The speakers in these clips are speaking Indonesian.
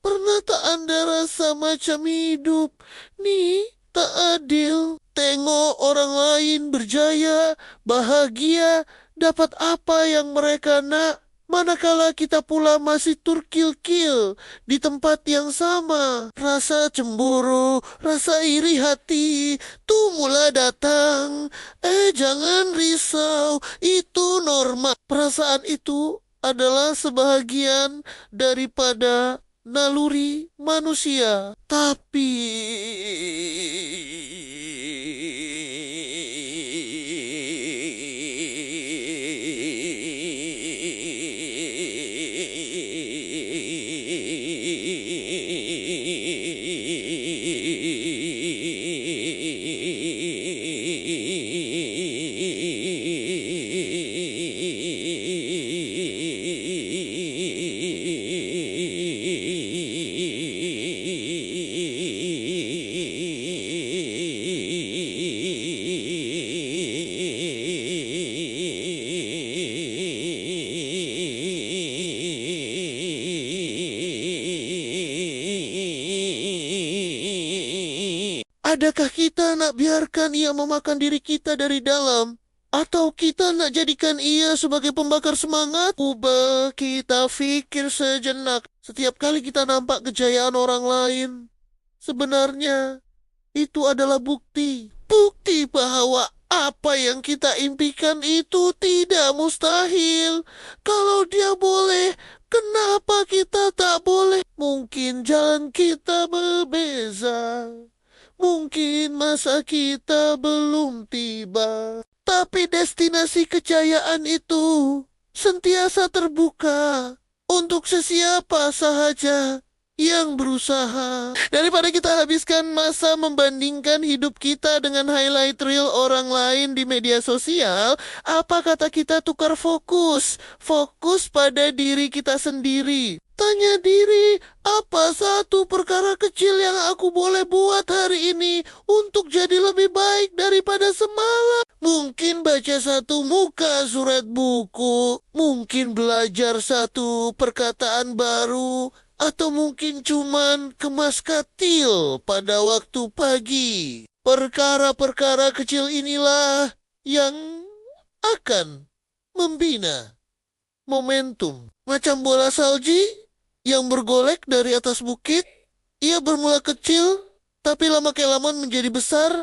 Pernah tak Anda rasa macam hidup? Nih, tak adil. Tengok orang lain berjaya, bahagia, dapat apa yang mereka nak. Manakala kita pula masih turkil-kil di tempat yang sama. Rasa cemburu, rasa iri hati, tuh mula datang. Jangan risau, itu normal. Perasaan itu adalah sebahagian daripada naluri manusia. Tapi adakah kita nak biarkan ia memakan diri kita dari dalam? Atau kita nak jadikan ia sebagai pembakar semangat? Ubah kita fikir sejenak. Setiap kali kita nampak kejayaan orang lain, sebenarnya itu adalah bukti. Bukti bahwa apa yang kita impikan itu tidak mustahil. Kalau dia boleh, kenapa kita tak boleh? Mungkin jalan kita berbeza. Mungkin masa kita belum tiba. Tapi destinasi kejayaan itu sentiasa terbuka untuk sesiapa sahaja yang berusaha. Daripada kita habiskan masa membandingkan hidup kita dengan highlight reel orang lain di media sosial, apa kata kita tukar fokus? Fokus pada diri kita sendiri. Tanya diri, apa satu perkara kecil yang aku boleh buat hari ini untuk jadi lebih baik daripada semalam? Mungkin baca satu muka surat buku, mungkin belajar satu perkataan baru, atau mungkin cuman kemas katil pada waktu pagi. Perkara-perkara kecil inilah yang akan membina momentum. Macam bola salji yang bergolek dari atas bukit, ia bermula kecil, tapi lama kelamaan menjadi besar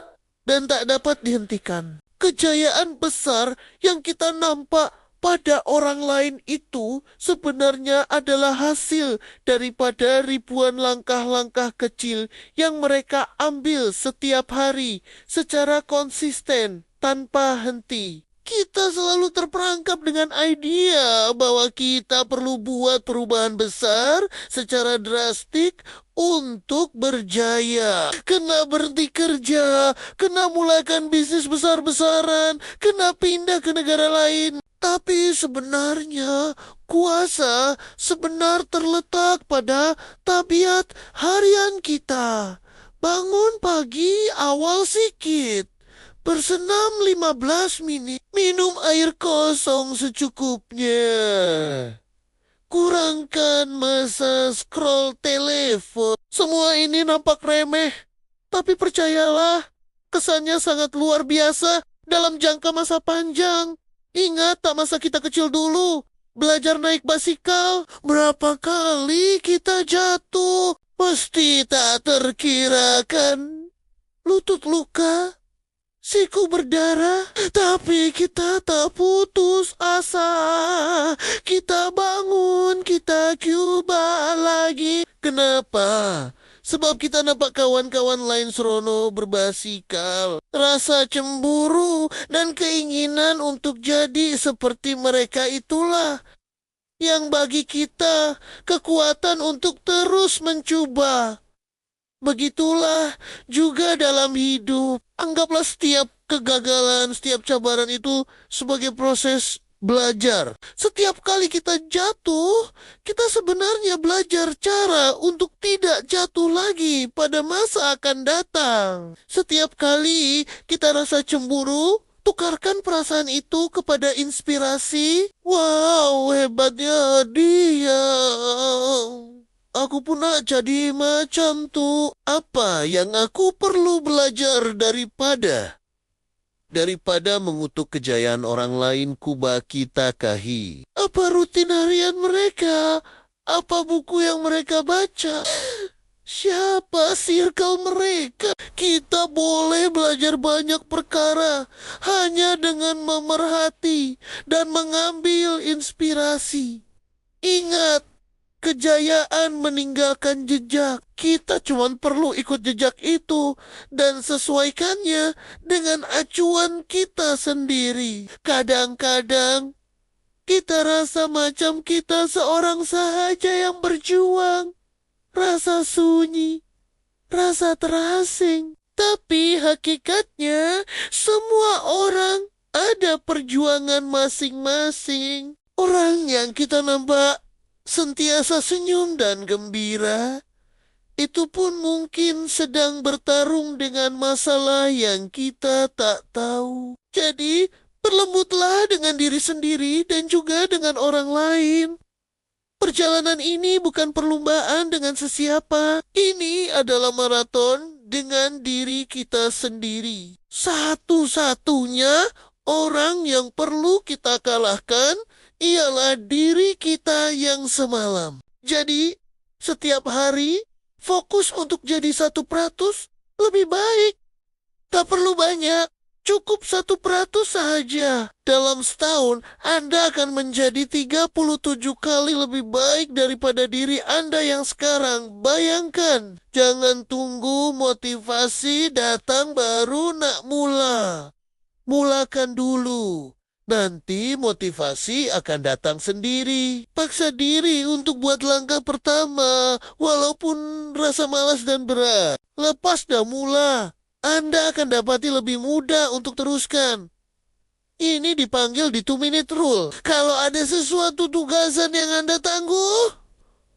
dan tak dapat dihentikan. Kejayaan besar yang kita nampak pada orang lain itu sebenarnya adalah hasil daripada ribuan langkah-langkah kecil yang mereka ambil setiap hari secara konsisten tanpa henti. Kita selalu terperangkap dengan idea bahwa kita perlu buat perubahan besar secara drastik untuk berjaya. Kena berhenti kerja, kena mulakan bisnis besar-besaran, kena pindah ke negara lain. Tapi sebenarnya kuasa sebenar terletak pada tabiat harian kita. Bangun pagi awal sikit. Bersenam 15 menit. Minum air kosong secukupnya. Kurangkan masa scroll telepon. Semua ini nampak remeh. Tapi percayalah, kesannya sangat luar biasa dalam jangka masa panjang. Ingat tak masa kita kecil dulu. Belajar naik basikal. Berapa kali kita jatuh. Pasti tak terkirakan. Lutut luka. Siku berdarah, tapi kita tak putus asa. Kita bangun, kita coba lagi. Kenapa? Sebab kita nampak kawan-kawan lain serono berbasikal. Rasa cemburu dan keinginan untuk jadi seperti mereka itulah yang bagi kita kekuatan untuk terus mencoba. Begitulah juga dalam hidup. Anggaplah setiap kegagalan, setiap cabaran itu sebagai proses belajar. Setiap kali kita jatuh, kita sebenarnya belajar cara untuk tidak jatuh lagi pada masa akan datang. Setiap kali kita rasa cemburu, tukarkan perasaan itu kepada inspirasi. Wow, hebatnya dia. aku pun nak jadi macam tu. Apa yang aku perlu belajar daripada mengutuk kejayaan orang lain, Kuba kita kahi. Apa rutin harian mereka? Apa buku yang mereka baca? Siapa circle mereka? Kita boleh belajar banyak perkara hanya dengan memerhati dan mengambil inspirasi. Ingat, kejayaan meninggalkan jejak. Kita cuma perlu ikut jejak itu dan sesuaikannya dengan acuan kita sendiri. Kadang-kadang kita rasa macam kita seorang sahaja yang berjuang. Rasa sunyi, rasa terasing. Tapi hakikatnya semua orang ada perjuangan masing-masing. Orang yang kita nampak sentiasa senyum dan gembira, itu pun mungkin sedang bertarung dengan masalah yang kita tak tahu. Jadi, berlembutlah dengan diri sendiri dan juga dengan orang lain. Perjalanan ini bukan perlombaan dengan sesiapa. Ini adalah maraton dengan diri kita sendiri. Satu-satunya orang yang perlu kita kalahkan ialah diri kita yang semalam. Jadi, setiap hari, fokus untuk jadi 1% lebih baik. Tak perlu banyak, cukup 1% saja. Dalam setahun, Anda akan menjadi 37 kali lebih baik daripada diri Anda yang sekarang. Bayangkan, jangan tunggu motivasi datang baru nak mula. Mulakan dulu. Nanti motivasi akan datang sendiri. Paksa diri untuk buat langkah pertama, walaupun rasa malas dan berat. Lepas dah mula, Anda akan dapati lebih mudah untuk teruskan. Ini dipanggil di 2-minute rule. Kalau ada sesuatu tugasan yang Anda tangguh,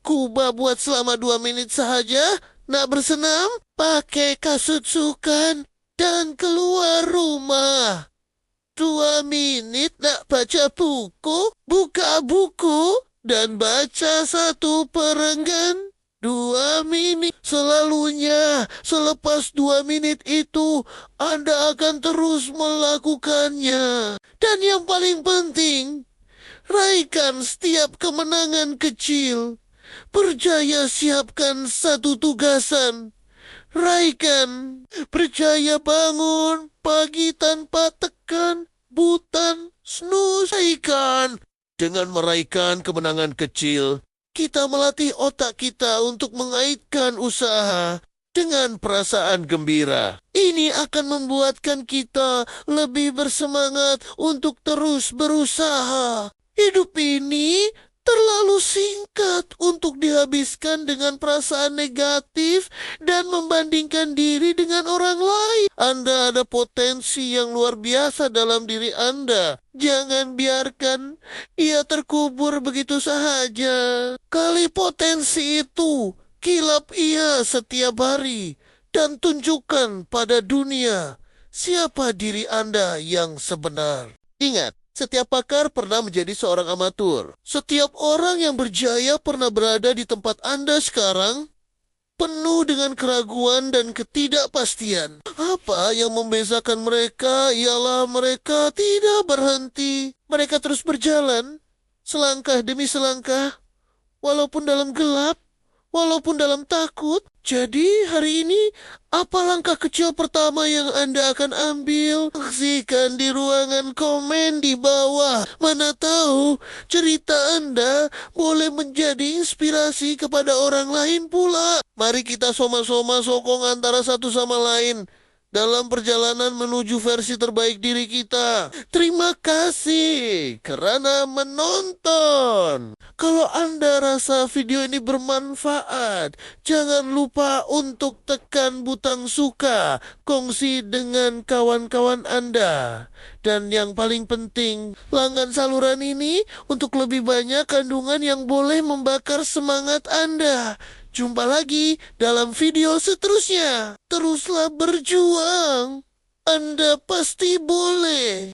Kuba buat selama 2 menit sahaja. Nak bersenam, pakai kasut sukan, dan keluar rumah. 2 menit nak baca buku, buka buku, dan baca 1 perenggan. 2 menit selalunya. Selepas 2 menit itu, Anda akan terus melakukannya. Dan yang paling penting, raihkan setiap kemenangan kecil. Percaya siapkan 1 tugasan. Raihkan. Percaya bangun pagi tanpa tekan, butan, snooze. Raihkan. Dengan meraihkan kemenangan kecil, kita melatih otak kita untuk mengaitkan usaha dengan perasaan gembira. Ini akan membuatkan kita lebih bersemangat untuk terus berusaha. Hidup ini terlalu singkat untuk dihabiskan dengan perasaan negatif dan membandingkan diri dengan orang lain. Anda ada potensi yang luar biasa dalam diri Anda. Jangan biarkan ia terkubur begitu sahaja. Kali potensi itu, kilap ia setiap hari dan tunjukkan pada dunia siapa diri Anda yang sebenar. Ingat, setiap pakar pernah menjadi seorang amatur. Setiap orang yang berjaya pernah berada di tempat Anda sekarang, penuh dengan keraguan dan ketidakpastian. Apa yang membedakan mereka ialah mereka tidak berhenti. Mereka terus berjalan, selangkah demi selangkah, walaupun dalam gelap, walaupun dalam takut. Jadi hari ini, apa langkah kecil pertama yang Anda akan ambil? Saksikan di ruangan komen di bawah. Mana tahu cerita Anda boleh menjadi inspirasi kepada orang lain pula. Mari kita soma-soma sokong antara satu sama lain dalam perjalanan menuju versi terbaik diri kita. Terima kasih kerana menonton. Kalau Anda rasa video ini bermanfaat, jangan lupa untuk tekan butang suka, kongsi dengan kawan-kawan Anda. Dan yang paling penting, langgan saluran ini untuk lebih banyak kandungan yang boleh membakar semangat Anda. Jumpa lagi dalam video seterusnya. Teruslah berjuang. Anda pasti boleh.